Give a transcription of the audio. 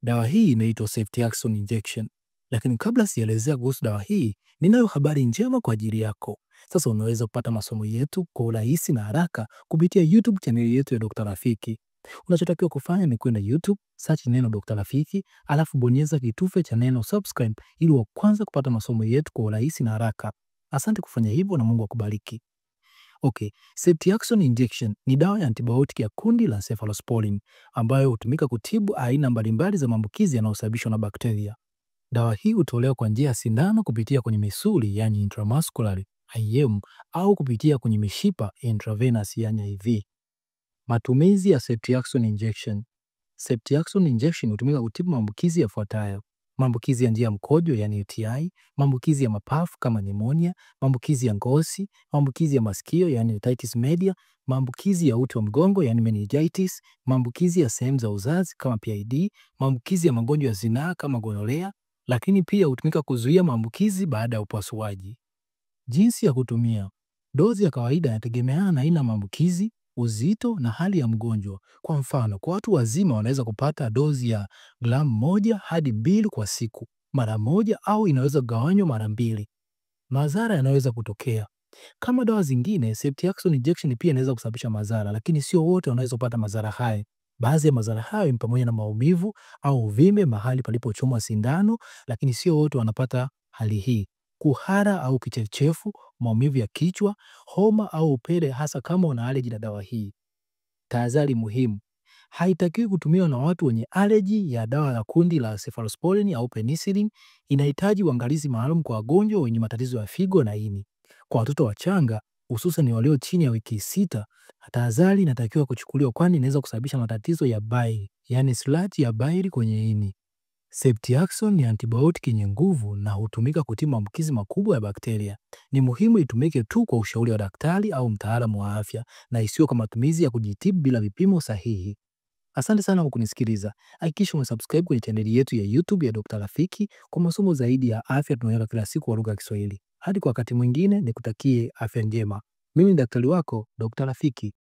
Dawa hii inaitwa Ceftriaxone Injection. Lakini kabla sijaelezea kuhusu dawa hii, ninayo habari njema kwa ajili yako. Sasa unaweza kupata masomo yetu kwa urahisi na haraka kupitia YouTube channel yetu ya Dr. Rafiki. Unachotakiwa kufanya ni kwenda YouTube, search neno Dr. Rafiki, alafu bonyeza kitufe cha neno subscribe ili wa kwanza kupata masomo yetu kwa urahisi na haraka. Asante kufanya hivyo na Mungu akubariki. Okay, Ceftriaxone Injection ni dawa ya antibiotic ya kundi la Cephalosporin ambayo hutumika kutibu aina mbalimbali za maambukizi yanayosababishwa na bakteria. Dawa hii hutolewa kwa njia ya sindano kupitia kwenye misuli yani intramuscular IM au kupitia kwenye mishipa intravenous yani IV. Matumizi ya Ceftriaxone Injection. Ceftriaxone Injection hutumika kutibu maambukizi yafuatayo: maambukizi ya njia ya mkojo yani UTI, maambukizi ya mapafu kama pneumonia, maambukizi ya ngozi, maambukizi ya masikio yani otitis media, maambukizi ya uti wa mgongo yani meningitis, maambukizi ya sehemu za uzazi kama PID, maambukizi ya magonjwa ya zinaa kama gonorea, lakini pia hutumika kuzuia maambukizi baada ya upasuaji. Jinsi ya kutumia. Dozi ya kawaida inategemeana na aina ya maambukizi, uzito na hali ya mgonjwa. Kwa mfano, kwa watu wazima wanaweza kupata dozi ya gramu 1 hadi 2 kwa siku, mara moja au inaweza kugawanywa mara 2. Madhara yanaweza kutokea. Kama dawa zingine, Ceftriaxone Injection pia inaweza kusababisha madhara, lakini sio wote wanaweza kupata madhara haya. Baadhi ya madhara hayo ni pamoja na maumivu au uvimbe mahali palipochomwa sindano, lakini sio wote wanapata hali hii. Kuhara au kichefuchefu, maumivu ya kichwa, homa au upele hasa kama una allergy na dawa hii. Tahadhari muhimu. Haitakiwi kutumiwa na watu wenye allergy ya dawa ya kundi la Cephalosporin au penicillin. Inahitaji uangalizi maalum kwa wagonjwa wenye matatizo ya figo na ini. Kwa watoto wachanga, hususan walio chini ya wiki 6, tahadhari inatakiwa kuchukuliwa kwani inaweza kusababisha matatizo ya bile, yani sludge ya bile kwenye ini. Ceftriaxone ni antibiotic yenye nguvu na hutumika kutibu maambukizi makubwa ya bakteria. Ni muhimu itumike tu kwa ushauri wa daktari au mtaalamu wa afya na isiyo kwa matumizi ya kujitibu bila vipimo sahihi. Asante sana kwa kunisikiliza. Hakikisha umesubscribe kwenye chaneli yetu ya YouTube ya Dr. Rafiki kwa masomo zaidi ya afya tunayoweka kila siku kwa lugha ya Kiswahili. Hadi kwa wakati mwingine, nikutakie afya njema. Mimi ni daktari wako Dr. Rafiki.